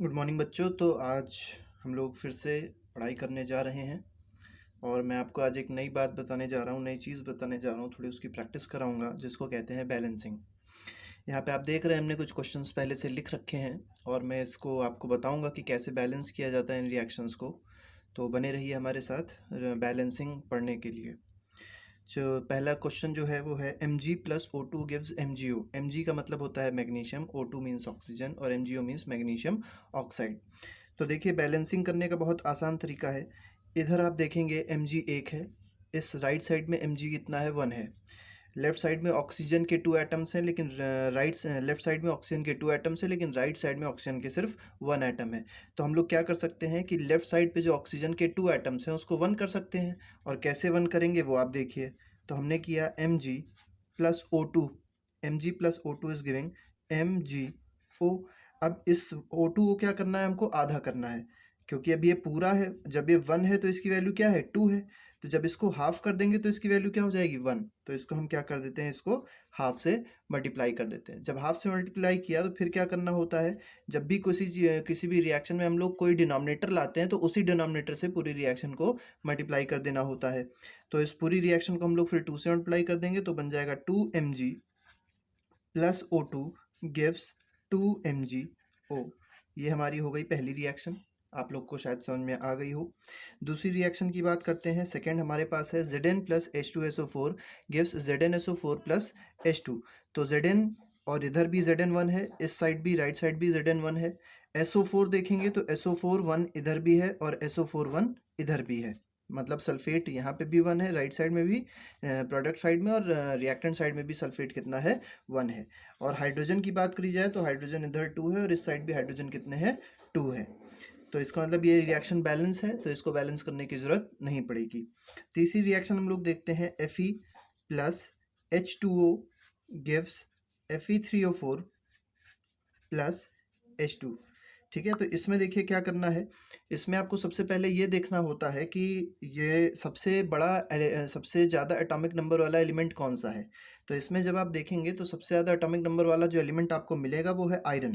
Good morning बच्चों। तो आज हम लोग फिर से पढ़ाई करने जा रहे हैं और मैं आपको आज एक नई बात बताने जा रहा हूँ, नई चीज़ बताने जा रहा हूँ, थोड़ी उसकी प्रैक्टिस कराऊंगा जिसको कहते हैं बैलेंसिंग। यहाँ पे आप देख रहे हैं हमने कुछ क्वेश्चंस पहले से लिख रखे हैं और मैं इसको आपको बताऊंगा कि कैसे बैलेंस किया जाता है इन रिएक्शंस को। तो बने रहिए हमारे साथ बैलेंसिंग पढ़ने के लिए। जो पहला क्वेश्चन जो है वो है Mg plus O2 gives MgO। Mg का मतलब होता है मैग्नीशियम, O2 मीन्स ऑक्सीजन और MgO मीन्स मैग्नीशियम ऑक्साइड। तो देखिए बैलेंसिंग करने का बहुत आसान तरीका है। इधर आप देखेंगे Mg 1 है, इस राइट साइड में Mg कितना है 1 है। लेफ्ट साइड में ऑक्सीजन के 2 एटम्स हैं लेकिन लेफ्ट साइड में ऑक्सीजन के 2 एटम्स हैं लेकिन राइट साइड में ऑक्सीजन के सिर्फ 1 एटम है। तो हम लोग क्या कर सकते हैं कि लेफ्ट साइड पे जो ऑक्सीजन के 2 एटम्स हैं उसको 1 कर सकते हैं। और कैसे 1 करेंगे वो आप देखिए। तो हमने किया Mg plus O2। Mg plus O2 is giving MgO। अब इस O2 को क्या करना है, हमको आधा करना है क्योंकि अब ये पूरा है। जब ये 1 है तो इसकी वैल्यू क्या है 2 है। तो जब इसको हाफ कर देंगे तो इसकी वैल्यू क्या हो जाएगी 1। तो इसको हम क्या कर देते हैं, इसको हाफ से मल्टीप्लाई कर देते हैं। जब हाफ से मल्टीप्लाई किया तो फिर क्या करना होता है, जब भी किसी भी रिएक्शन में हम लोग कोई डिनोमिनेटर लाते हैं तो उसी डिनोमिनेटर से पूरी रिएक्शन को मल्टीप्लाई कर देना होता है। तो इस पूरी रिएक्शन को हम लोग फिर 2 से मल्टीप्लाई कर देंगे तो बन जाएगा 2Mg plus O2 gives 2MgO। ये हमारी हो गई पहली रिएक्शन, आप लोग को शायद समझ में आ गई हो। दूसरी रिएक्शन की बात करते हैं। सेकेंड हमारे पास है Zn plus H2SO4 gives ZnSO4 plus H2। तो Zn और इधर भी Zn1 है, इस साइड भी राइट साइड भी Zn1 है। SO4 देखेंगे तो SO4 1 इधर भी है और SO4 1 इधर भी है। मतलब सल्फेट यहाँ पे भी 1 है राइट साइड में भी, प्रोडक्ट साइड में, और रिएक्टेंट साइड में भी सल्फेट कितना है 1 है। और हाइड्रोजन की बात करी जाए तो हाइड्रोजन इधर 2 है और इस साइड भी हाइड्रोजन कितने हैं 2 है। तो इसका मतलब ये रिएक्शन बैलेंस है, तो इसको बैलेंस करने की ज़रूरत नहीं पड़ेगी। तीसरी रिएक्शन हम लोग देखते हैं Fe plus H2O gives Fe3O4 plus H2। ठीक है, तो इसमें देखिए क्या करना है। इसमें आपको सबसे पहले ये देखना होता है कि ये सबसे ज़्यादा एटॉमिक नंबर वाला एलिमेंट कौन सा है। तो इसमें जब आप देखेंगे तो सबसे ज़्यादा एटॉमिक नंबर वाला जो एलिमेंट आपको मिलेगा वो है आयरन।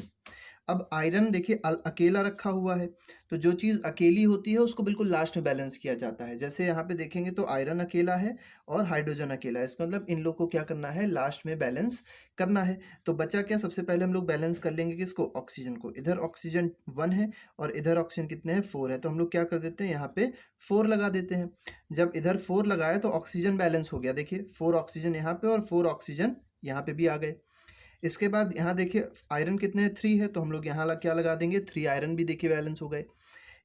अब आयरन देखिए अकेला रखा हुआ है, तो जो चीज़ अकेली होती है उसको बिल्कुल लास्ट में बैलेंस किया जाता है। जैसे यहाँ पे देखेंगे तो आयरन अकेला है और हाइड्रोजन अकेला है, इसका मतलब इन लोग को क्या करना है, लास्ट में बैलेंस करना है। तो बचा क्या, सबसे पहले हम लोग बैलेंस कर लेंगे किसको, ऑक्सीजन को। इधर ऑक्सीजन 1 है और इधर ऑक्सीजन कितने हैं 4 है, तो हम लोग क्या कर देते हैं यहाँ पे 4 लगा देते हैं। जब इधर 4 लगाया तो ऑक्सीजन बैलेंस हो गया। देखिए 4 ऑक्सीजन यहाँ पे और 4 ऑक्सीजन यहाँ पे भी आ गए। इसके बाद यहाँ देखिए आयरन कितने हैं 3 है, तो हम लोग यहाँ क्या लगा देंगे 3 आयरन भी देखिए बैलेंस हो गए।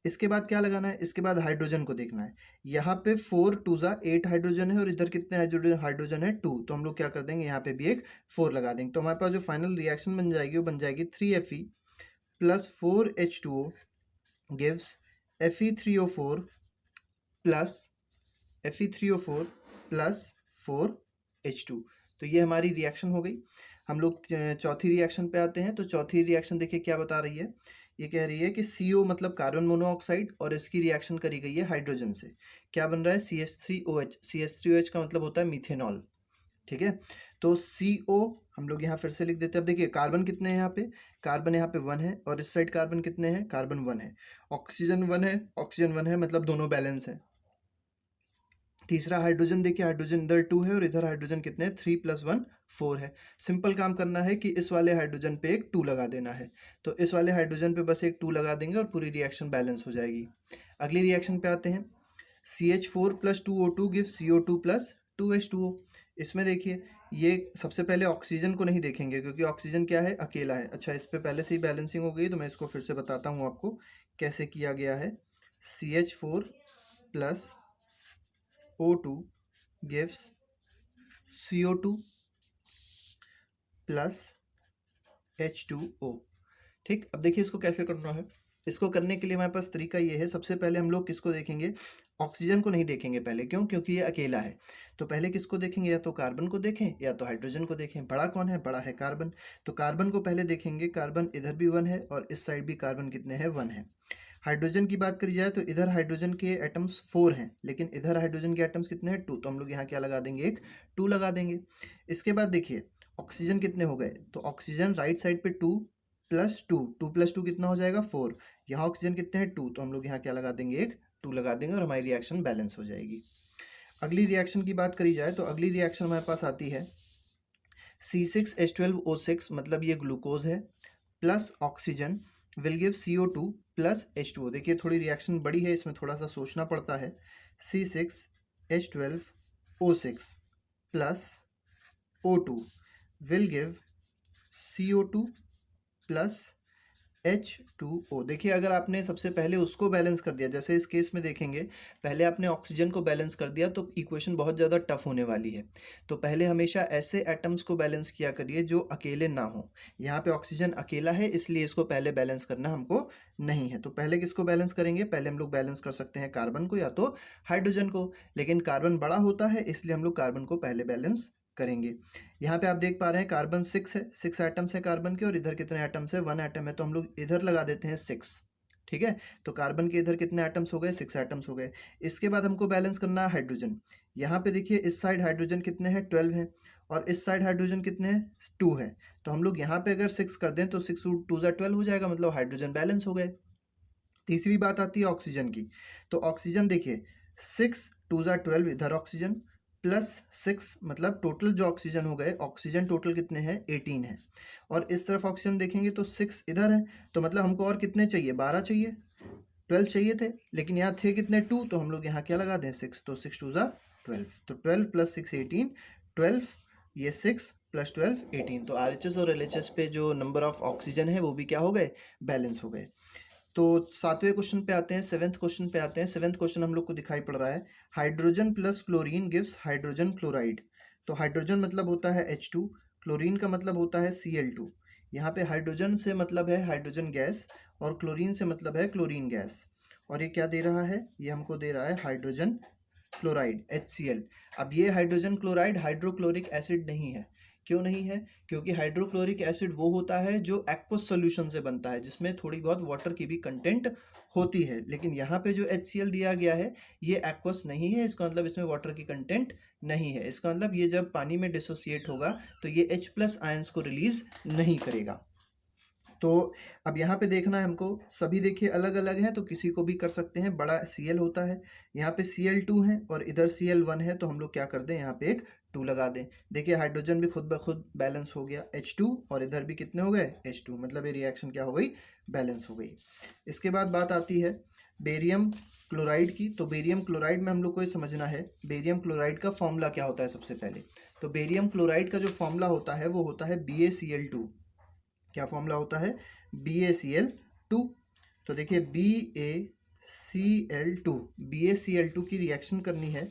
इसके बाद क्या लगाना है, इसके बाद हाइड्रोजन को देखना है। यहाँ पे 4 2 जा 8 हाइड्रोजन है और इधर कितने हाइड्रोजन है 2, तो हम लोग क्या कर देंगे यहाँ पे भी एक 4 लगा देंगे। तो हमारे पास जो फाइनल रिएक्शन बन जाएगी वो बन जाएगी 3Fe plus 4H2O gives Fe3O4 plus Fe3O4 plus 4H2। तो ये हमारी रिएक्शन हो गई। हम लोग चौथी रिएक्शन पे आते हैं। तो चौथी रिएक्शन देखिए क्या बता रही है, ये कह रही है कि CO मतलब कार्बन मोनोऑक्साइड और इसकी रिएक्शन करी गई है हाइड्रोजन से। क्या बन रहा है CH3OH। CH3OH का मतलब होता है मीथेनॉल। ठीक है, तो CO हम लोग यहाँ फिर से लिख देते हैं। अब देखिए कार्बन कितने हैं यहाँ पे, कार्बन यहाँ पे 1 है और इस साइड कार्बन कितने हैं, कार्बन 1 है। ऑक्सीजन 1 है, ऑक्सीजन 1 है, मतलब दोनों बैलेंस है। तीसरा हाइड्रोजन देखिए, हाइड्रोजन इधर 2 है और इधर हाइड्रोजन कितने हैं 3 + 1 4 है। सिंपल काम करना है कि इस वाले हाइड्रोजन पे एक 2 लगा देना है। तो इस वाले हाइड्रोजन पे बस एक 2 लगा देंगे और पूरी रिएक्शन बैलेंस हो जाएगी। अगली रिएक्शन पे आते हैं। CH4 + 2O2 gives CO2 + 2H2O। इसमें देखिए ये सबसे पहले ऑक्सीजन को नहीं देखेंगे क्योंकि ऑक्सीजन क्या है, अकेला है। अच्छा, इस पे पहले से ही बैलेंसिंग हो गई तो मैं इसको फिर से बताता हूँ आपको कैसे किया गया है। CH4 + O2 gives CO2 plus H2O। ठीक, अब देखिए इसको कैसे करना है। इसको करने के लिए हमारे पास तरीका ये है, सबसे पहले हम लोग किसको देखेंगे, ऑक्सीजन को नहीं देखेंगे पहले। क्यों, क्योंकि ये अकेला है। तो पहले किसको देखेंगे, या तो कार्बन को देखें या तो हाइड्रोजन को देखें। बड़ा कौन है, बड़ा है कार्बन। तो कार्बन को पहले देखेंगे। कार्बन इधर भी 1 है और इस साइड भी कार्बन कितने हैं 1 है। हाइड्रोजन की बात करी जाए तो इधर हाइड्रोजन के एटम्स 4 हैं लेकिन इधर हाइड्रोजन के एटम्स कितने हैं 2, तो हम लोग यहाँ क्या लगा देंगे, एक 2 लगा देंगे। इसके बाद देखिए ऑक्सीजन कितने हो गए, तो ऑक्सीजन राइट साइड पे 2 plus two, two plus two कितना हो जाएगा 4। यहाँ ऑक्सीजन कितने हैं 2, तो हम लोग यहाँ क्या लगा देंगे, एक 2 लगा देंगे और हमारी रिएक्शन बैलेंस हो जाएगी। अगली रिएक्शन की बात करी जाए तो अगली रिएक्शन हमारे पास आती है C6H12O6, मतलब ये ग्लूकोज है, plus oxygen will give CO2 plus H2O। देखिए थोड़ी रिएक्शन बड़ी है, इसमें थोड़ा सा सोचना पड़ता है। C6H12O6 plus O2 will give CO2 plus H2O। देखिए अगर आपने सबसे पहले उसको बैलेंस कर दिया, जैसे इस केस में देखेंगे पहले आपने ऑक्सीजन को बैलेंस कर दिया तो इक्वेशन बहुत ज़्यादा टफ होने वाली है। तो पहले हमेशा ऐसे एटम्स को बैलेंस किया करिए जो अकेले ना हो। यहाँ पे ऑक्सीजन अकेला है इसलिए इसको पहले बैलेंस करना हमको नहीं है। तो पहले किसको बैलेंस करेंगे, पहले हम लोग बैलेंस कर सकते हैं कार्बन को या तो हाइड्रोजन को, लेकिन कार्बन बड़ा होता है इसलिए हम लोग कार्बन को पहले बैलेंस करेंगे। यहाँ पे आप देख पा रहे हैं कार्बन 6 है, 6 एटम्स है कार्बन के, और इधर कितने एटम्स है, 1 एटम है, तो हम लोग इधर लगा देते हैं 6। ठीक है, तो कार्बन के इधर कितने एटम्स हो गए, 6 एटम्स हो गए। इसके बाद हमको बैलेंस करना है हाइड्रोजन। यहाँ पे देखिए इस साइड हाइड्रोजन कितने हैं, 12 हैं, और इस साइड हाइड्रोजन कितने हैं, 2 है। तो हम लोग यहाँ पे अगर 6 कर दें तो 6 2 12 हो जाएगा, मतलब हाइड्रोजन बैलेंस हो गए। तीसरी बात आती है ऑक्सीजन की। तो ऑक्सीजन देखिए 6 2 12 इधर ऑक्सीजन प्लस 6, मतलब टोटल जो ऑक्सीजन हो गए, ऑक्सीजन टोटल कितने हैं 18 है। और इस तरफ ऑक्सीजन देखेंगे तो 6 इधर है, तो मतलब हमको और कितने चाहिए, 12 चाहिए, 12 चाहिए थे, लेकिन यहाँ थे कितने 2, तो हम लोग यहाँ क्या लगा दें 6, तो 6 2 12, तो 12 प्लस 6 18, 12 ये 6 प्लस 12 18। तो RHS और LHS पे जो नंबर ऑफ ऑक्सीजन है वो भी क्या हो गए, बैलेंस हो गए। तो 7वें क्वेश्चन पे आते हैं, 7th क्वेश्चन पे आते हैं। 7th क्वेश्चन हम लोग को दिखाई पड़ रहा है, hydrogen plus chlorine gives hydrogen chloride. तो हाइड्रोजन मतलब होता है H2, क्लोरीन का मतलब होता है Cl2। यहाँ पे हाइड्रोजन से मतलब है हाइड्रोजन गैस और क्लोरीन से मतलब है क्लोरीन गैस। और ये क्या दे रहा है, ये हमको दे रहा है हाइड्रोजन क्लोराइड HCl। अब ये हाइड्रोजन क्लोराइड हाइड्रोक्लोरिक एसिड नहीं है। क्यों नहीं है, क्योंकि हाइड्रोक्लोरिक एसिड वो होता है जो एक्वस सॉल्यूशन से बनता है, जिसमें थोड़ी बहुत वाटर की भी कंटेंट होती है। लेकिन यहाँ पे जो HCl दिया गया है ये एक्वस नहीं है, इसका मतलब इसमें वाटर की कंटेंट नहीं है। इसका मतलब ये जब पानी में डिसोसिएट होगा तो ये H+ आयंस को रिलीज नहीं करेगा। तो अब यहाँ पे देखना है हमको, सभी देखिए अलग अलग हैं तो किसी को भी कर सकते हैं। बड़ा Cl होता है, यहाँ पे Cl2 है और इधर Cl1 है, तो हम लोग क्या कर दें, यहाँ पे एक 2 लगा दें। देखिए हाइड्रोजन भी खुद ब खुद बैलेंस हो गया H2, और इधर भी कितने हो गए H2, मतलब ये रिएक्शन क्या हो गई, बैलेंस हो गई। इसके बाद बात आती है बेरियम क्लोराइड की। तो बेरियम क्लोराइड में हम लोग को ये समझना है बेरियम क्लोराइड का फॉर्मूला क्या होता है। सबसे पहले तो बेरियम क्लोराइड का जो फॉर्मूला होता है वो होता है BaCl2। क्या फॉर्मूला होता है, BaCl2। तो देखिए BaCl2, BaCl2 की रिएक्शन करनी है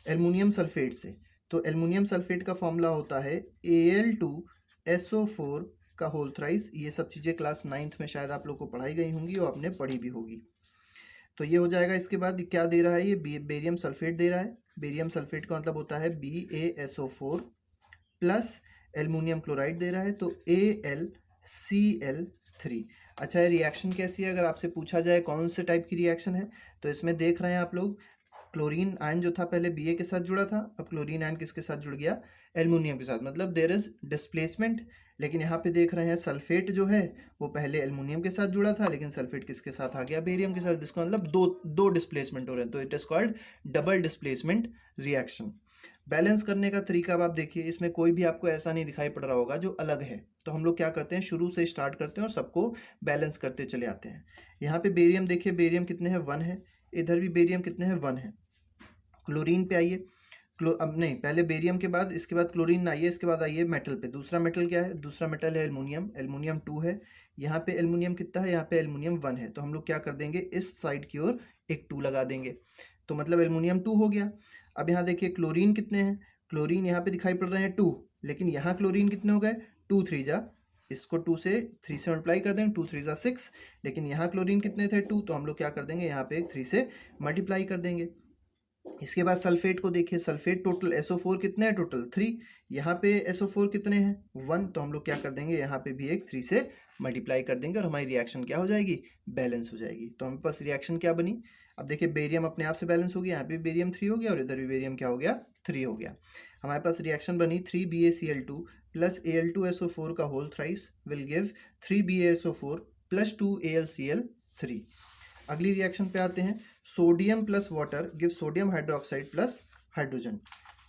एल्युमिनियम सल्फेट से। तो एल्युमिनियम सल्फेट का फॉर्मूला होता है Al2SO4 का होल थ्राइस। ये सब चीज़ें क्लास 9th में शायद आप लोग को पढ़ाई गई होंगी और आपने पढ़ी भी होगी। तो ये हो जाएगा। इसके बाद क्या दे रहा है, ये बेरियम सल्फेट दे रहा है। बेरियम सल्फेट का मतलब होता है BaSO4 प्लस एल्युमिनियम क्लोराइड दे रहा है, तो AlCl3। अच्छा, ये रिएक्शन कैसी है, अगर आपसे पूछा जाए कौन से टाइप की रिएक्शन है, तो इसमें देख रहे हैं आप लोग क्लोरीन आयन जो था पहले Ba के साथ जुड़ा था, अब क्लोरीन आयन किसके साथ जुड़ गया, एल्युमिनियम के साथ, मतलब देयर इज डिस्प्लेसमेंट। लेकिन यहाँ पे देख रहे हैं सल्फेट जो है वो पहले एल्युमिनियम के साथ जुड़ा था, लेकिन सल्फेट किसके साथ आ गया, बेरियम के साथ। इसका मतलब दो डिस्प्लेसमेंट हो रहे हैं, तो it is called double displacement reaction. Balance करने का तरीका अब आप देखिए, इसमें कोई भी आपको ऐसा नहीं दिखाई पड़ रहा होगा जो अलग है। तो हम लोग क्या करते हैं, शुरू से स्टार्ट करते हैं और सबको बैलेंस करते चले आते हैं। यहाँ पे बेरियम देखिए, बेरियम कितने हैं 1 है, इधर भी बेरियम कितने हैं 1 है। क्लोरीन पे आइए, अब नहीं, पहले बेरियम के बाद इसके बाद क्लोरीन आइए, इसके बाद आइए मेटल पे। दूसरा मेटल क्या है, दूसरा मेटल है एल्युमिनियम, एल्युमिनियम 2 है। यहाँ पे एल्युमिनियम कितना है, यहाँ पे एल्युमिनियम 1 है। तो हम लोग क्या कर देंगे, इस साइड की ओर एक 2 लगा देंगे, तो मतलब एल्युमिनियम 2 हो गया। अब यहाँ देखिए क्लोरीन कितने हैं, क्लोरीन यहाँ पे दिखाई पड़ रहे हैं 2, लेकिन यहाँ क्लोरीन कितने हो गए 2 3 जा, इसको 2 से 3 से मल्टीप्लाई कर देंगे, 2 3 जा 6। लेकिन यहाँ क्लोरीन कितने थे 2, तो हम लोग क्या कर देंगे, यहाँ पे एक 3 से मल्टीप्लाई कर देंगे। इसके बाद सल्फेट को देखिए, सल्फेट टोटल SO4 कितने हैं, टोटल 3। यहाँ पे SO4 कितने हैं 1, तो हम लोग क्या कर देंगे, यहाँ पे भी एक 3 से मल्टीप्लाई कर देंगे और हमारी रिएक्शन क्या हो जाएगी, बैलेंस हो जाएगी। तो हमारे पास रिएक्शन क्या बनी, अब देखिए बेरियम अपने आप से बैलेंस हो गया, यहाँ पे बेरियम 3 हो गया और इधर भी बेरियम क्या हो गया 3 हो गया। हमारे पास रिएक्शन बनी 3BaCl2 प्लस Al2SO4 का whole thrice will give 3BaSO4 plus 2AlCl3। अगली रिएक्शन पे आते हैं, sodium plus water give sodium hydroxide plus hydrogen.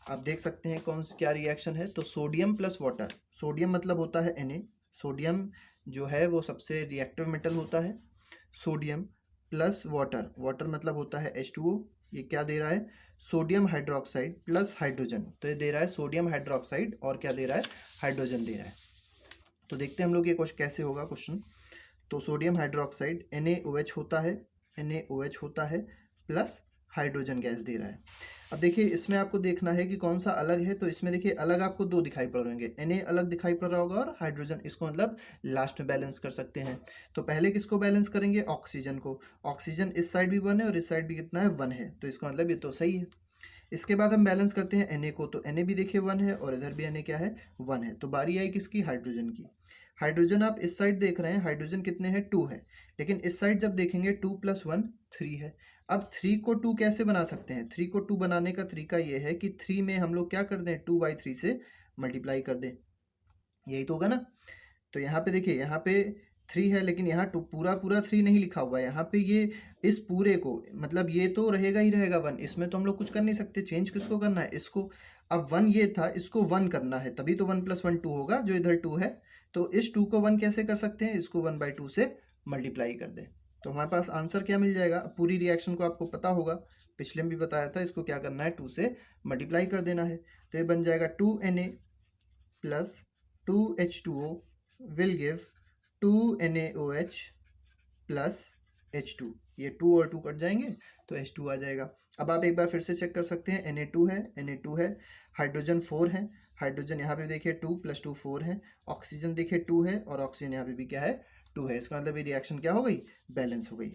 आप देख सकते हैं क्या रिएक्शन है। तो सोडियम प्लस वाटर, सोडियम मतलब होता है Na, सोडियम जो है वो सबसे रिएक्टिव मेटल होता है। सोडियम प्लस वाटर, वाटर मतलब होता है H2O, ये क्या दे रहा है, सोडियम हाइड्रोक्साइड प्लस हाइड्रोजन। तो ये दे रहा है सोडियम हाइड्रोक्साइड और क्या दे रहा है, हाइड्रोजन दे रहा है। तो देखते हैं हम लोग ये क्वेश्चन कैसे होगा क्वेश्चन। तो सोडियम हाइड्रोक्साइड NaOH होता है, NaOH होता है प्लस हाइड्रोजन गैस दे रहा है। अब देखिए इसमें आपको देखना है कि कौन सा अलग है। तो इसमें देखिए अलग आपको दो दिखाई पड़ रहे होंगे, Na अलग दिखाई पड़ रहा होगा और हाइड्रोजन, इसको मतलब लास्ट में बैलेंस कर सकते हैं। तो पहले किसको बैलेंस करेंगे, ऑक्सीजन को। ऑक्सीजन इस साइड भी 1 है और इस साइड भी कितना है, 1 है, तो इसका मतलब ये तो सही है। इसके बाद हम बैलेंस करते हैं Na को। तो Na भी देखिए 1 है और इधर भी Na क्या है, 1 है। तो बारी आई किसकी, हाइड्रोजन की। हाइड्रोजन आप इस साइड देख रहे हैं, हाइड्रोजन कितने हैं, 2 है। लेकिन इस साइड जब देखेंगे 2 + 1 3 है। अब 3 को 2 कैसे बना सकते हैं, 3 को 2 बनाने का तरीका ये है कि 3 में हम लोग क्या कर दें, 2/3 से मल्टीप्लाई कर दें, यही तो होगा ना। तो यहाँ पे देखिए, यहाँ पे 3 है लेकिन यहाँ पूरा 3 नहीं लिखा हुआ है। यहाँ पे ये इस पूरे को, मतलब ये तो रहेगा ही रहेगा 1, इसमें तो हम लोग कुछ कर नहीं सकते, चेंज किसको करना है, इसको। अब 1 ये था, इसको 1 करना है, तभी तो 1 + 1 2 होगा, जो इधर 2 है। तो इस 2 को 1 कैसे कर सकते हैं, इसको 1/2 से मल्टीप्लाई कर दें। तो हमारे पास आंसर क्या मिल जाएगा। पूरी रिएक्शन को आपको पता होगा, पिछले में भी बताया था, इसको क्या करना है, 2 से मल्टीप्लाई कर देना है। तो ये बन जाएगा 2Na plus 2H2O will give 2NaOH plus H2। ये 2 और 2 कट जाएंगे तो H2 आ जाएगा। अब आप एक बार फिर से चेक कर सकते हैं, Na2 है, Na2 है, हाइड्रोजन 4 है, हाइड्रोजन यहाँ पे देखिए 2 + 2 4 है, ऑक्सीजन देखिए 2 है और ऑक्सीजन यहाँ पे भी क्या है, 2 है। इसका मतलब ये रिएक्शन क्या हो गई, बैलेंस हो गई।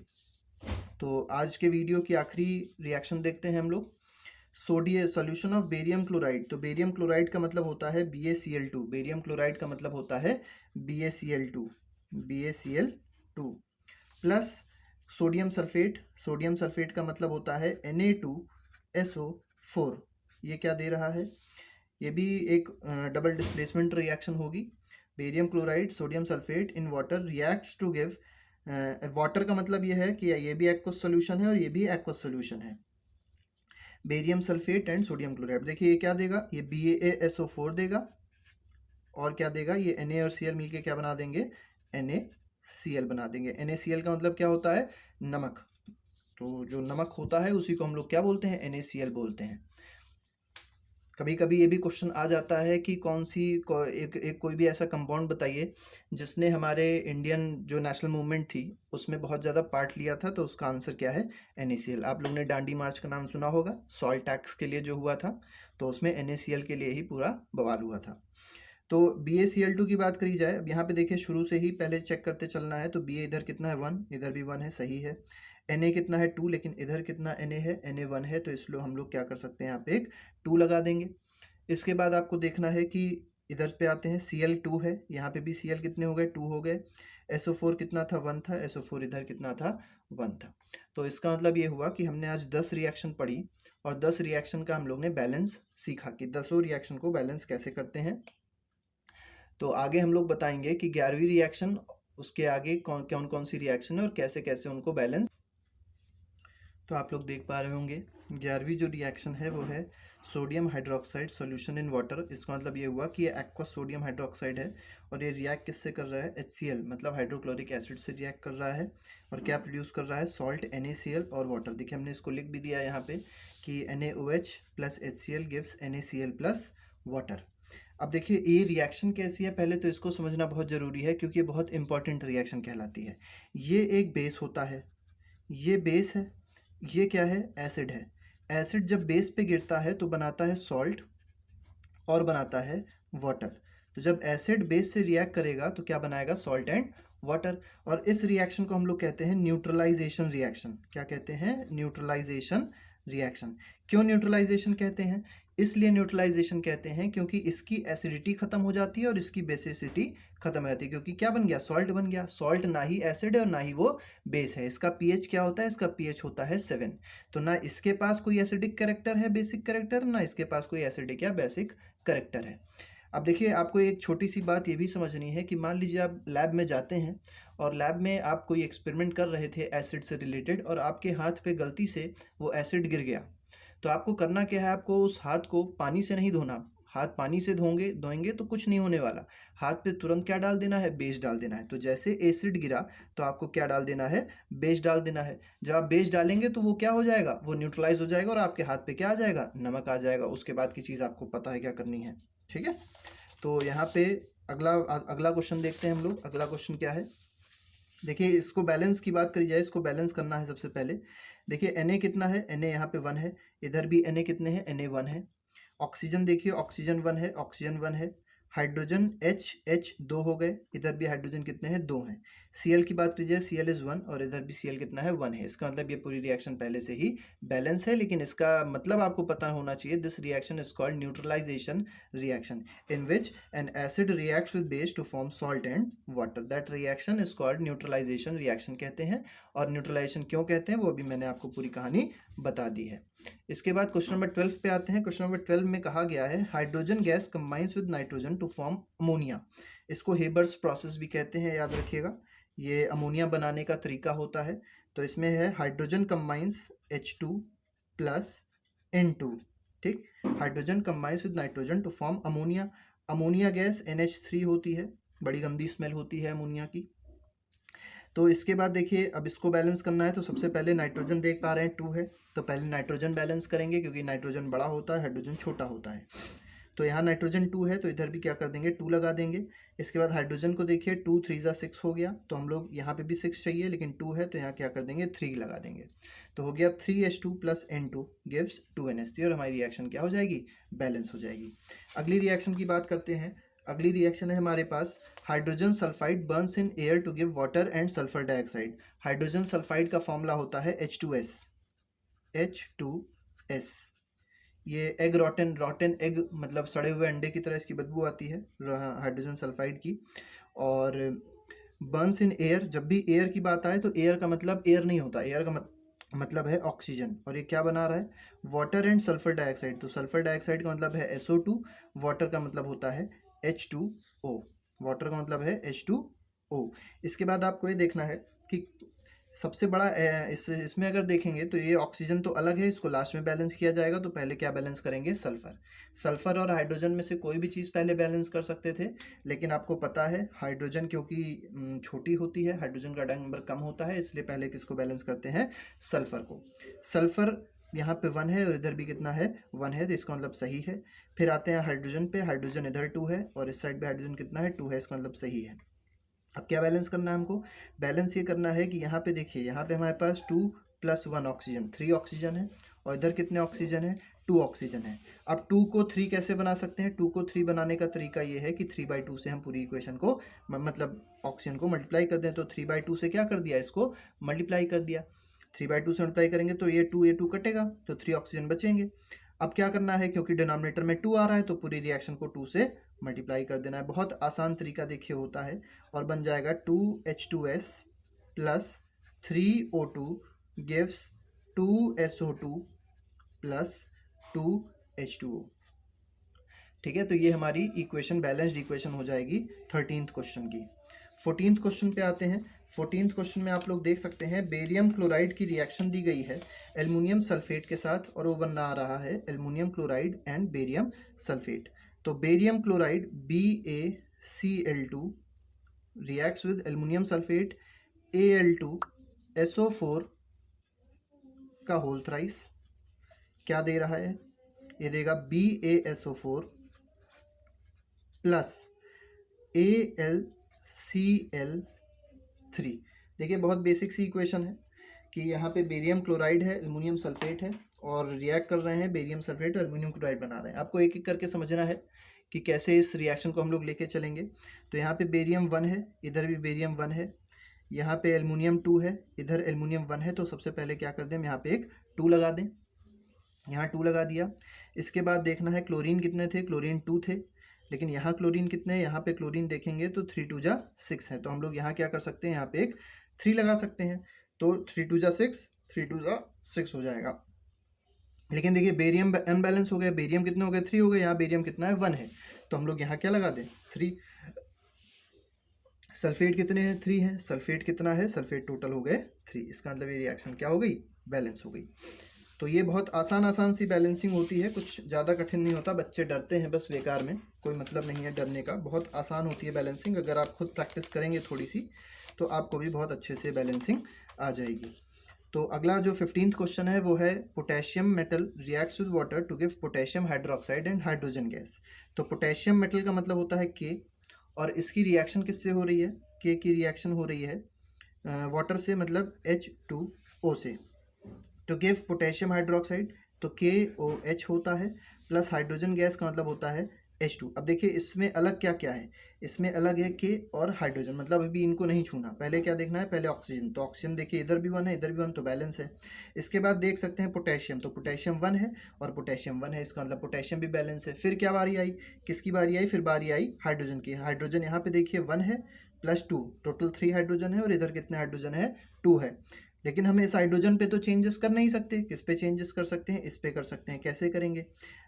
तो आज के वीडियो की आखिरी रिएक्शन देखते हैं हम लोग, sodium solution of barium chloride. तो बेरियम क्लोराइड का मतलब होता है BaCl2, बेरियम क्लोराइड का मतलब होता है BaCl2, BaCl2 plus sodium sulphate, sodium sulphate का मतलब होता है Na2SO4। ये क्या दे रहा है, ये भी एक डबल डिस्प्लेसमेंट रिएक्शन होगी। Barium chloride sodium sulphate in water reacts to give, water का मतलब ये है कि ये भी एक्वस सॉल्यूशन है और ये भी एक्वस सॉल्यूशन है। Barium sulphate and sodium chloride, देखिए ये क्या देगा, ये BaSO4 देगा और क्या देगा, ये Na और Cl मिलके क्या बना देंगे, NaCl बना देंगे। NaCl का मतलब क्या होता है, नमक। तो जो नमक होता है उसी को हम लोग क्या बोलते हैं, NaCl बोलते हैं। कभी कभी ये भी क्वेश्चन आ जाता है कि कौन सी एक कोई भी ऐसा कंपाउंड बताइए जिसने हमारे इंडियन जो नेशनल मूवमेंट थी उसमें बहुत ज़्यादा पार्ट लिया था। तो उसका आंसर क्या है, NaCl। आप लोग ने डांडी मार्च का नाम सुना होगा, सॉल्ट टैक्स के लिए जो हुआ था, तो उसमें NaCl के लिए ही पूरा बवाल हुआ था। तो BaCl2 की बात करी जाए, अब यहाँ पे देखिए शुरू से ही पहले चेक करते चलना है। तो Ba इधर कितना है, 1, इधर भी 1 है, सही है। Na कितना है, 2, लेकिन इधर कितना Na है, Na 1 है, तो इसलिए हम लोग क्या कर सकते हैं, यहाँ पे एक 2 लगा देंगे। इसके बाद आपको देखना है कि इधर पे आते हैं, Cl 2 है, यहाँ पे भी Cl कितने हो गए, 2 हो गए। SO4 कितना था, 1 था, SO4 इधर कितना था, 1 था। तो इसका मतलब ये हुआ कि हमने आज 10 रिएक्शन पढ़ी और 10 रिएक्शन का हम लोग ने बैलेंस सीखा कि 10 रिएक्शन को बैलेंस कैसे करते हैं। तो आगे हम लोग बताएंगे कि 11वीं रिएक्शन, उसके आगे कौन कौन सी रिएक्शन है और कैसे कैसे उनको बैलेंस। तो आप लोग देख पा रहे होंगे 11वीं जो रिएक्शन है वो है sodium hydroxide solution in water. इसका मतलब ये हुआ कि ये एक्वा सोडियम हाइड्रोक्साइड है और ये रिएक्ट किससे कर रहा है, HCl मतलब हाइड्रोक्लोरिक एसिड से रिएक्ट कर रहा है और क्या प्रोड्यूस कर रहा है, सॉल्ट NaCl और वाटर। देखिए हमने इसको लिख भी दिया यहाँ पे कि NaOH plus HCl gives NaCl plus water. अब देखिए ये रिएक्शन कैसी है, पहले तो इसको समझना बहुत ज़रूरी है क्योंकि ये बहुत इंपॉर्टेंट रिएक्शन कहलाती है। ये एक बेस होता है, ये बेस है, ये क्या है, एसिड है। एसिड जब बेस पे गिरता है तो बनाता है सॉल्ट और बनाता है वाटर। तो जब एसिड बेस से रिएक्ट करेगा तो क्या बनाएगा, सॉल्ट एंड वाटर। और इस रिएक्शन को हम लोग कहते हैं न्यूट्रलाइजेशन रिएक्शन। क्या कहते हैं, न्यूट्रलाइजेशन रिएक्शन। क्यों न्यूट्रलाइजेशन कहते हैं? इसलिए न्यूट्रलाइजेशन कहते हैं क्योंकि इसकी एसिडिटी खत्म हो जाती है और इसकी बेसिसिटी खत्म हो जाती है, क्योंकि क्या बन गया, सॉल्ट बन गया। सॉल्ट ना ही एसिड है और ना ही वो बेस है। इसका पीएच क्या होता है, इसका पीएच होता है 7। तो ना इसके पास कोई एसिडिक कैरेक्टर है बेसिक कैरेक्टर, ना इसके पास कोई एसिडिक या बेसिक कैरेक्टर है। अब देखिए, आपको एक छोटी सी बात ये भी समझनी है कि मान लीजिए आप लैब में जाते हैं और लैब में आप कोई एक्सपेरिमेंट कर रहे थे एसिड से रिलेटेड, और आपके हाथ पे गलती से वो एसिड गिर गया। तो आपको करना क्या है, आपको उस हाथ को पानी से नहीं धोना। हाथ पानी से धोएंगे तो कुछ नहीं होने वाला। हाथ पे तुरंत क्या डाल देना है, बेस डाल देना है। तो जैसे एसिड गिरा तो आपको क्या डाल देना है, बेस डाल देना है। जब आप बेस डालेंगे तो वो क्या हो जाएगा, वो न्यूट्रलाइज हो जाएगा और आपके हाथ पे क्या आ जाएगा, नमक आ जाएगा। उसके बाद की चीज़ आपको पता है क्या करनी है, ठीक है। तो यहाँ पे अगला अगला क्वेश्चन देखते हैं हम लोग। अगला क्वेश्चन क्या है, देखिए इसको बैलेंस की बात करी जाए, इसको बैलेंस करना है सबसे पहले। देखिए Na कितना है, Na यहाँ पे 1 है, इधर भी Na कितने हैं, Na 1 है। ऑक्सीजन देखिए, ऑक्सीजन 1 है, ऑक्सीजन 1 है। हाइड्रोजन H 2 हो गए, इधर भी हाइड्रोजन कितने हैं, 2 हैं। Cl की बात करी जाए, Cl इज 1 और इधर भी Cl कितना है, 1 है। इसका मतलब ये पूरी रिएक्शन पहले से ही बैलेंस है, लेकिन इसका मतलब आपको पता होना चाहिए, this reaction is called neutralisation reaction in which an acid reacts with base to form salt and water. That reaction is called neutralisation reaction कहते हैं। और न्यूट्रलाइजेशन क्यों कहते हैं वो अभी मैंने आपको पूरी कहानी बता दी है। इसके बाद क्वेश्चन नंबर 12 पे आते हैं। क्वेश्चन नंबर 12 में कहा गया है, hydrogen gas combines with nitrogen to form ammonia. इसको हेबर्स प्रोसेस भी कहते हैं, याद रखिएगा। ये अमोनिया बनाने का तरीका होता है। तो इसमें है hydrogen combines H2 plus N2, ठीक। Hydrogen combines with nitrogen to form ammonia. Ammonia gas NH3 होती है, बड़ी गंदी स्मेल होती है अमोनिया की। तो इसके बाद देखिए, अब इसको बैलेंस करना है तो सबसे पहले नाइट्रोजन देख पा रहे हैं 2 है, तो पहले नाइट्रोजन बैलेंस करेंगे क्योंकि नाइट्रोजन बड़ा होता है, हाइड्रोजन छोटा होता है। तो यहाँ नाइट्रोजन 2 है तो इधर भी क्या कर देंगे, 2 लगा देंगे। इसके बाद हाइड्रोजन को देखिए, 2 3 जा 6 हो गया, तो हम लोग यहाँ पे भी 6 चाहिए लेकिन 2 है तो यहाँ क्या कर देंगे, 3 लगा देंगे। तो हो गया 3H2 plus N2 gives 2NH3 और हमारी रिएक्शन क्या हो जाएगी, बैलेंस हो जाएगी। अगली रिएक्शन की बात करते हैं। अगली रिएक्शन है हमारे पास, hydrogen sulphide burns in air to give water and sulphur dioxide. Hydrogen sulphide का फॉर्मूला होता है H2S। ये एग रॉटन एग, मतलब सड़े हुए अंडे की तरह इसकी बदबू आती है हाइड्रोजन सल्फाइड की। और बर्न्स इन एयर, जब भी एयर की बात आए तो एयर का मतलब एयर नहीं होता, एयर का मतलब है ऑक्सीजन। और ये क्या बना रहा है, वाटर एंड सल्फर डाइऑक्साइड। तो सल्फर डाइऑक्साइड का मतलब है SO2, वाटर का मतलब होता है H2O। वाटर का मतलब है H2O। इसके बाद आपको ये देखना है कि सबसे बड़ा इसमें अगर देखेंगे तो ये ऑक्सीजन तो अलग है, इसको लास्ट में बैलेंस किया जाएगा। तो पहले क्या बैलेंस करेंगे, सल्फर। सल्फर और हाइड्रोजन में से कोई भी चीज़ पहले बैलेंस कर सकते थे, लेकिन आपको पता है हाइड्रोजन क्योंकि छोटी होती है, हाइड्रोजन का नंबर कम होता है, इसलिए पहले किसको बैलेंस करते हैं, सल्फर को। सल्फर यहाँ पे 1 है और इधर भी कितना है, 1 है, तो इसका मतलब सही है। फिर आते हैं हाइड्रोजन पे, हाइड्रोजन इधर 2 है और इस साइड पे हाइड्रोजन कितना है, 2 है, इसका मतलब सही है। अब क्या बैलेंस करना है हमको, बैलेंस ये करना है कि यहाँ पे देखिए, यहाँ पे हमारे पास 2 + 1 ऑक्सीजन, 3 ऑक्सीजन है और इधर कितने ऑक्सीजन है, 2 ऑक्सीजन है। अब 2 को 3 कैसे बना सकते हैं, 2 को 3 बनाने का तरीका ये है कि 3/2 से हम पूरी इक्वेशन को मतलब ऑक्सीजन को मल्टीप्लाई कर दें। तो 3/2 से क्या कर दिया, इसको मल्टीप्लाई कर दिया। 3/2 से मल्टीप्लाई करेंगे तो ये 2 कटेगा तो 3 ऑक्सीजन बचेंगे। अब क्या करना है, क्योंकि डिनोमिनेटर में 2 आ रहा है तो पूरी रिएक्शन को 2 से मल्टीप्लाई कर देना है। बहुत आसान तरीका देखिए होता है और बन जाएगा 2H2S plus 3O2 gives 2SO2 plus 2H2O। ठीक है, तो ये हमारी इक्वेशन बैलेंस्ड इक्वेशन हो जाएगी 13th क्वेश्चन की। 14th क्वेश्चन पे आते हैं। 14th क्वेश्चन में आप लोग देख सकते हैं, बेरियम क्लोराइड की रिएक्शन दी गई है एल्युमिनियम सल्फेट के साथ और वो बना आ रहा है aluminium chloride and barium sulphate. तो barium chloride BaCl2 reacts with aluminium sulphate Al2SO4 का होल थ्राइस। क्या दे रहा है, ये देगा BaSO4 प्लस AlCl3। देखिए बहुत बेसिक सी इक्वेशन है कि यहाँ पे बेरियम क्लोराइड है, एल्युमिनियम सल्फेट है और रिएक्ट कर रहे हैं बेरियम सल्फेट और एल्युमिनियम क्लोराइड बना रहे हैं। आपको एक एक करके समझना है कि कैसे इस रिएक्शन को हम लोग लेके चलेंगे। तो यहाँ पे बेरियम 1 है, इधर भी बेरियम 1 है, यहाँ पे एल्युमिनियम 2 है, इधर एल्युमिनियम 1 है। तो सबसे पहले क्या कर दें, हम यहाँ पे एक 2 लगा दें। यहाँ 2 लगा दिया। इसके बाद देखना है क्लोरीन कितने थे, क्लोरीन 2 थे, लेकिन यहाँ क्लोरीन कितने हैं, यहाँ पे क्लोरीन देखेंगे तो 3 2 जा 6 है, तो हम लोग यहाँ क्या कर सकते हैं, यहाँ पे एक 3 लगा सकते हैं, तो 3 2 जा 6, 3 2 जा 6 हो जाएगा। लेकिन देखिए बेरियम अनबैलेंस हो गया, बेरियम कितने हो गए, 3 हो गए, यहाँ बेरियम कितना है, 1 है, तो हम लोग यहाँ क्या लगा दें, 3। सल्फेट कितने हैं, 3 है, सल्फेट कितना है, सल्फेट टोटल हो गए 3, इसका मतलब ये रिएक्शन क्या हो गई, बैलेंस हो गई। तो ये बहुत आसान सी बैलेंसिंग होती है, कुछ ज़्यादा कठिन नहीं होता, बच्चे डरते हैं बस बेकार में, कोई मतलब नहीं है डरने का, बहुत आसान होती है बैलेंसिंग। अगर आप खुद प्रैक्टिस करेंगे थोड़ी सी तो आपको भी बहुत अच्छे से बैलेंसिंग आ जाएगी। तो अगला जो 15th क्वेश्चन है वो है potassium metal reacts with water to give potassium hydroxide and hydrogen gas. तो पोटेशियम मेटल का मतलब होता है के, और इसकी रिएक्शन किससे हो रही है, के की रिएक्शन हो रही है वाटर से, मतलब H2O से, टू गिव पोटेशियम हाइड्रोक्साइड, तो KOH होता है, प्लस हाइड्रोजन गैस का मतलब होता है H2। अब देखिए इसमें अलग क्या क्या है, इसमें अलग है के और हाइड्रोजन, मतलब अभी इनको नहीं छूना, पहले क्या देखना है, पहले ऑक्सीजन, तो ऑक्सीजन देखिए इधर भी 1 है इधर भी 1, तो बैलेंस है। इसके बाद देख सकते हैं पोटेशियम, तो पोटेशियम 1 है और पोटेशियम 1 है, इसका मतलब पोटेशियम भी बैलेंस है। फिर क्या बारी आई, किसकी बारी आई, फिर बारी आई हाइड्रोजन की। हाइड्रोजन यहाँ पे देखिए 1 है प्लस 2, टोटल 3 हाइड्रोजन है, और इधर कितने हाइड्रोजन है, 2 है। लेकिन हम इस हाइड्रोजन पे तो चेंजेस कर नहीं सकते, किस पे चेंजेस कर सकते हैं, इस पे कर सकते हैं। कैसे करेंगे,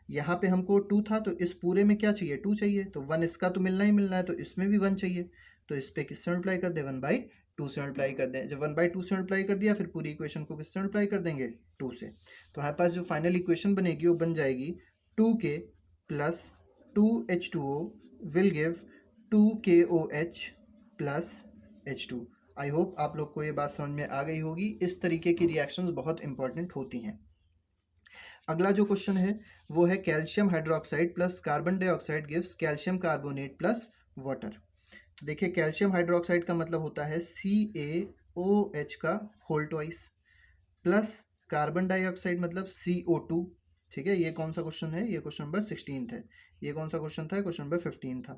यहाँ पे हमको 2 था तो इस पूरे में क्या चाहिए, 2 चाहिए, तो 1 इसका तो मिलना ही मिलना है, तो इसमें भी 1 चाहिए, तो इस पे किससे मल्टीप्लाई कर दे, 1/2 से मल्टीप्लाई कर दें। जब 1/2 से मल्टीप्लाई कर दिया फिर पूरी इक्वेशन को किससे मल्टीप्लाई कर देंगे, 2 से। तो हमारे पास जो फाइनल इक्वेशन बनेगी वो बन जाएगी 2K plus 2H2O will give 2KOH plus H2। I hope आप लोग को ये बात समझ में आ गई होगी, इस तरीके की रिएक्शंस बहुत इंपॉर्टेंट होती हैं। अगला जो क्वेश्चन है वो है calcium hydroxide plus carbon dioxide gives calcium carbonate plus water. तो देखिए कैल्शियम हाइड्रोक्साइड का मतलब होता है CaOH का whole twice, plus carbon dioxide मतलब CO2। ठीक है, ये कौन सा क्वेश्चन है, ये क्वेश्चन नंबर 16 है, ये कौन सा क्वेश्चन था, क्वेश्चन नंबर 15 था।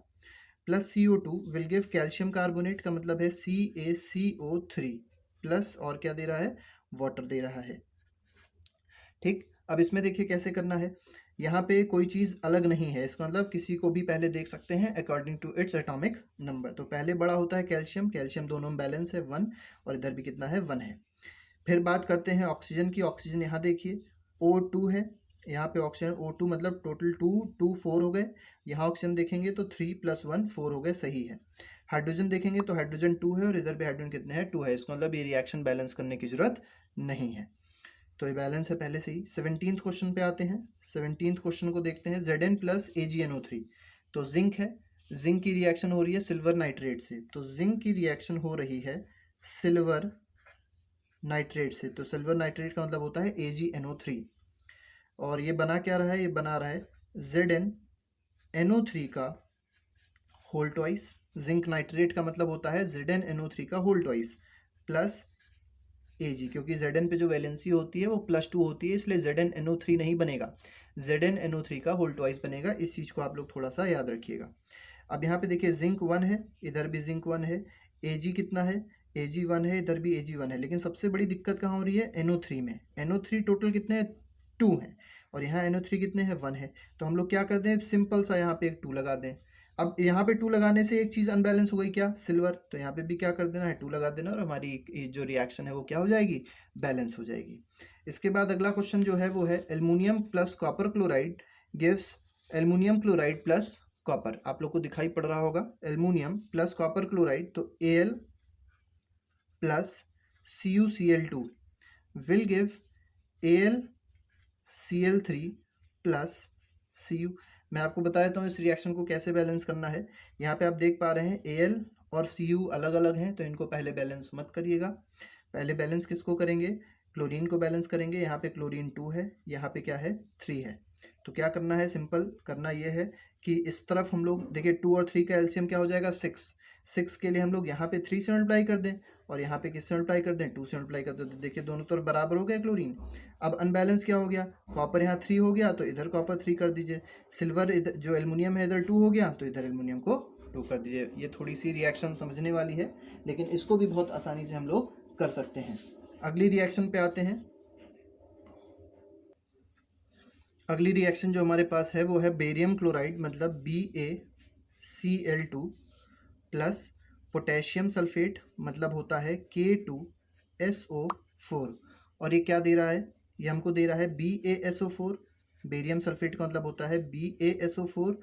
Plus CO2 will give calcium carbonate का मतलब है CaCO3 प्लस, और क्या दे रहा है, वाटर दे रहा है। ठीक, अब इसमें देखिए कैसे करना है, यहाँ पे कोई चीज़ अलग नहीं है, इसका मतलब किसी को भी पहले देख सकते हैं according to its atomic number. तो पहले बड़ा होता है कैल्शियम, कैल्शियम दोनों में बैलेंस है 1, और इधर भी कितना है, 1 है। फिर बात करते हैं ऑक्सीजन की, ऑक्सीजन यहाँ देखिए O2 है, यहाँ पे ऑक्सीजन O2 मतलब टोटल 2 2 4 हो गए, यहाँ ऑक्सीजन देखेंगे तो 3 + 1 4 हो गए, सही है। हाइड्रोजन देखेंगे तो हाइड्रोजन 2 है और इधर भी हाइड्रोजन कितने हैं, 2 है, इसका मतलब ये रिएक्शन बैलेंस करने की जरूरत नहीं है, तो ये बैलेंस है पहले से ही। 17th क्वेश्चन पे आते हैं, 17th क्वेश्चन को देखते हैं, Zn प्लस AgNO3, तो जिंक है, जिंक की रिएक्शन हो रही है सिल्वर नाइट्रेट से, तो जिंक की रिएक्शन हो रही है सिल्वर नाइट्रेट से, तो सिल्वर नाइट्रेट का मतलब होता है AgNO3, और ये बना क्या रहा है, ये बना रहा है ZnNO3 का होल ट्वाइस, जिंक नाइट्रेट का मतलब होता है ZnNO3 का होल ट्वाइस प्लस Ag, क्योंकि Zn पे जो वैलेंसी होती है वो +2 होती है, इसलिए ZnNO3 नहीं बनेगा, ZnNO3 का होल ट्वाइस बनेगा, इस चीज़ को आप लोग थोड़ा सा याद रखिएगा। अब यहाँ पे देखिए जिंक 1 है, इधर भी जिंक 1 है, Ag कितना है, Ag 1 है, इधर भी Ag 1 है, लेकिन सबसे बड़ी दिक्कत कहाँ हो रही है, NO3 में। NO3 टोटल कितने हैं, 2 हैं, और यहाँ NO3 कितने हैं, 1 है, तो हम लोग क्या कर दें, सिंपल सा यहाँ पे एक 2 लगा दें। अब यहाँ पे 2 लगाने से एक चीज़ अनबैलेंस हो गई, क्या, सिल्वर, तो यहाँ पे भी क्या कर देना है, 2 लगा देना, और हमारी जो रिएक्शन है वो क्या हो जाएगी, बैलेंस हो जाएगी। इसके बाद अगला क्वेश्चन जो है वो है aluminium plus copper chloride gives aluminium chloride plus copper. आप लोग को दिखाई पड़ रहा होगा एल्युमिनियम प्लस कॉपर क्लोराइड, तो Al plus CuCl2 will give AlCl3 plus Cu। मैं आपको बता देता हूँ इस रिएक्शन को कैसे बैलेंस करना है। यहाँ पे आप देख पा रहे हैं Al और Cu अलग अलग हैं, तो इनको पहले बैलेंस मत करिएगा। पहले बैलेंस किसको करेंगे, क्लोरीन को बैलेंस करेंगे। यहाँ पे क्लोरीन 2 है, यहाँ पे क्या है, 3 है। तो क्या करना है, सिंपल करना ये है कि इस तरफ हम लोग देखिए 2 और 3 का एलसीएम क्या हो जाएगा, 6 के लिए हम लोग यहाँ पे 3 से मल्टीप्लाई कर दें, और यहाँ पे किससे मल्टीप्लाई कर दें, 2 से मल्टीप्लाई कर दें, तो देखिए दोनों तरफ बराबर हो गया क्लोरीन। अब अनबैलेंस क्या हो गया, कॉपर यहाँ 3 हो गया, तो इधर कॉपर 3 कर दीजिए, सिल्वर इधर जो एल्युमिनियम है इधर 2 हो गया, तो इधर एल्युमिनियम को 2 कर दीजिए। ये थोड़ी सी रिएक्शन समझने वाली है, लेकिन इसको भी बहुत आसानी से हम लोग कर सकते हैं। अगली रिएक्शन पे आते हैं। अगली रिएक्शन जो हमारे पास है वो है बेरियम क्लोराइड मतलब BaCl2 प्लस पोटेशियम सल्फेट मतलब होता है K2SO4। और ये क्या दे रहा है, ये हमको दे रहा है BaSO4। बेरियम सल्फेट का मतलब होता है BaSO4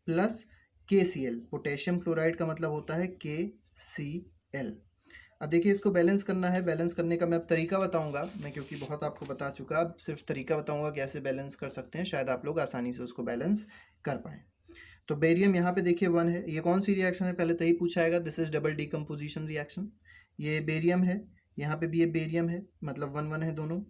plus KCl। Potassium chloride का मतलब होता है KCl। अब देखिए इसको बैलेंस करना है। बैलेंस करने का मैं अब तरीका बताऊंगा मैं, क्योंकि बहुत आपको बता चुका, अब सिर्फ तरीका बताऊंगा कैसे बैलेंस कर सकते हैं, शायद आप लोग आसानी से उसको बैलेंस कर पाएँ। तो बेरियम यहाँ पे देखिए 1 है। ये कौन सी रिएक्शन है पहले तो यही पूछा आएगा। This is double decomposition reaction. ये बेरियम है, यहाँ पे भी ये बेरियम है, मतलब 1 1 है दोनों।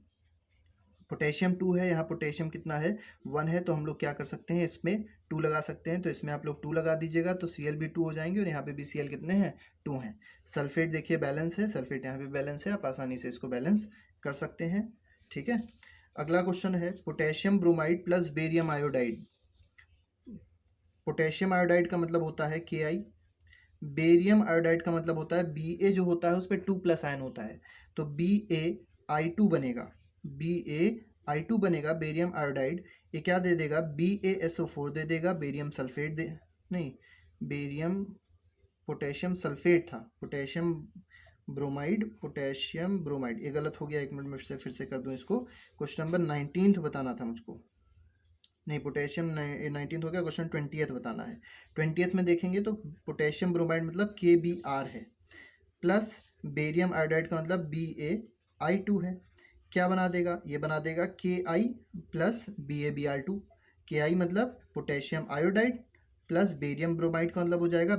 पोटेशियम 2 है, यहाँ पोटेशियम कितना है 1 है, तो हम लोग क्या कर सकते हैं इसमें 2 लगा सकते हैं। तो इसमें आप लोग 2 लगा दीजिएगा तो Cl भी 2 हो जाएंगे और यहाँ पे भी Cl कितने हैं 2 हैं। सल्फेट देखिए बैलेंस है, सल्फेट यहाँ पे बैलेंस है, आप आसानी से इसको बैलेंस कर सकते हैं। ठीक है, अगला क्वेश्चन है potassium bromide plus barium iodide. Potassium iodide का मतलब होता है Ki। बेरियम आयोडाइड का मतलब होता है Ba जो होता है उस पर 2 प्लस आयन होता है, तो BaI2 बनेगा। BaI2 बनेगा बेरियम आयोडाइड। ये क्या दे देगा BaSO4 दे देगा। बेरियम सल्फेट दे, नहीं बेरियम पोटेशियम सल्फेट था, पोटेशियम ब्रोमाइड, पोटेशियम ब्रोमाइड, ये गलत हो गया। एक मिनट में फिर से कर दूं इसको। क्वेश्चन नंबर 19 बताना था मुझको, नहीं पोटेशियम 19 हो गया। क्वेश्चन 20 बताना है। 20 में देखेंगे तो पोटेशियम ब्रोमाइड मतलब KBr है प्लस बेरियम आयोडाइड का मतलब BaI2 है। क्या बना देगा, ये बना देगा Ki प्लस BaBr2। Ki मतलब potassium iodide plus barium bromide का मतलब हो जाएगा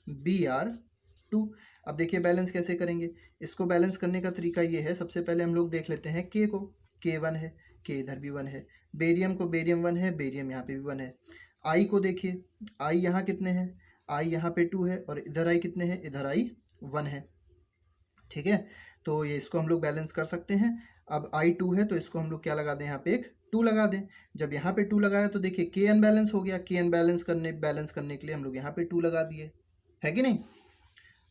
BaBr2। अब देखिए बैलेंस कैसे करेंगे। इसको बैलेंस करने का तरीका ये है, सबसे पहले हम लोग देख लेते हैं K को। K1 है, K इधर भी 1 है। बेरियम को बेरियम 1 है, बेरियम यहाँ पे भी 1 है। I को देखिए, I यहाँ कितने हैं, I यहाँ पे 2 है और इधर I कितने हैं, इधर I 1 है। ठीक है, तो ये इसको हम लोग बैलेंस कर सकते हैं। अब I2 है तो इसको हम लोग क्या लगा दें, यहाँ पे एक 2 लगा दें। जब यहाँ पे 2 लगाया तो देखिए के अनबैलेंस हो गया। के अनबैलेंस करने के लिए हम लोग यहाँ पे 2 लगा दिए, है कि नहीं।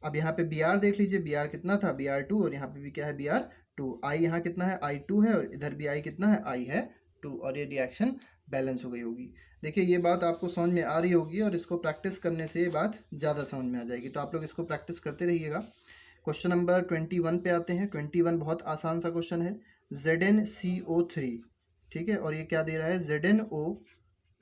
अब यहाँ पे Br देख लीजिए, Br कितना था Br2 और यहाँ पे भी क्या है Br2। I यहाँ कितना है I2 है और इधर भी I कितना है I है 2 और ये रिएक्शन बैलेंस हो गई होगी। देखिए ये बात आपको समझ में आ रही होगी और इसको प्रैक्टिस करने से ये बात ज़्यादा समझ में आ जाएगी। तो आप लोग इसको प्रैक्टिस करते रहिएगा। क्वेश्चन नंबर 21 पे आते हैं। 21 बहुत आसान सा क्वेश्चन है। ZnCO3, ठीक है, और ये क्या दे रहा है ZnO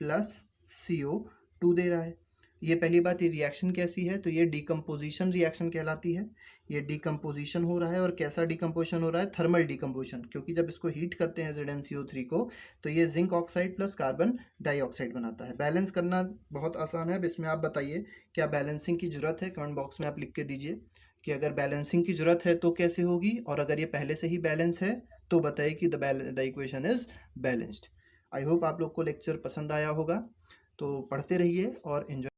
प्लस CO2 दे रहा है। ये पहली बात, ये रिएक्शन कैसी है, तो ये डिकम्पोजिशन रिएक्शन कहलाती है। ये डिकम्पोजिशन हो रहा है और कैसा डिकम्पोजिशन हो रहा है, थर्मल डिकम्पोजिशन, क्योंकि जब इसको हीट करते हैं ZnCO3 को तो ये zinc oxide plus carbon dioxide बनाता है। बैलेंस करना बहुत आसान है। अब इसमें आप बताइए क्या बैलेंसिंग की ज़रूरत है, कमेंट बॉक्स में आप लिख के दीजिए कि अगर बैलेंसिंग की ज़रूरत है तो कैसे होगी, और अगर ये पहले से ही बैलेंस है तो बताइए कि the equation is balanced. I hope आप लोग को लेक्चर पसंद आया होगा, तो पढ़ते रहिए और एंजॉय।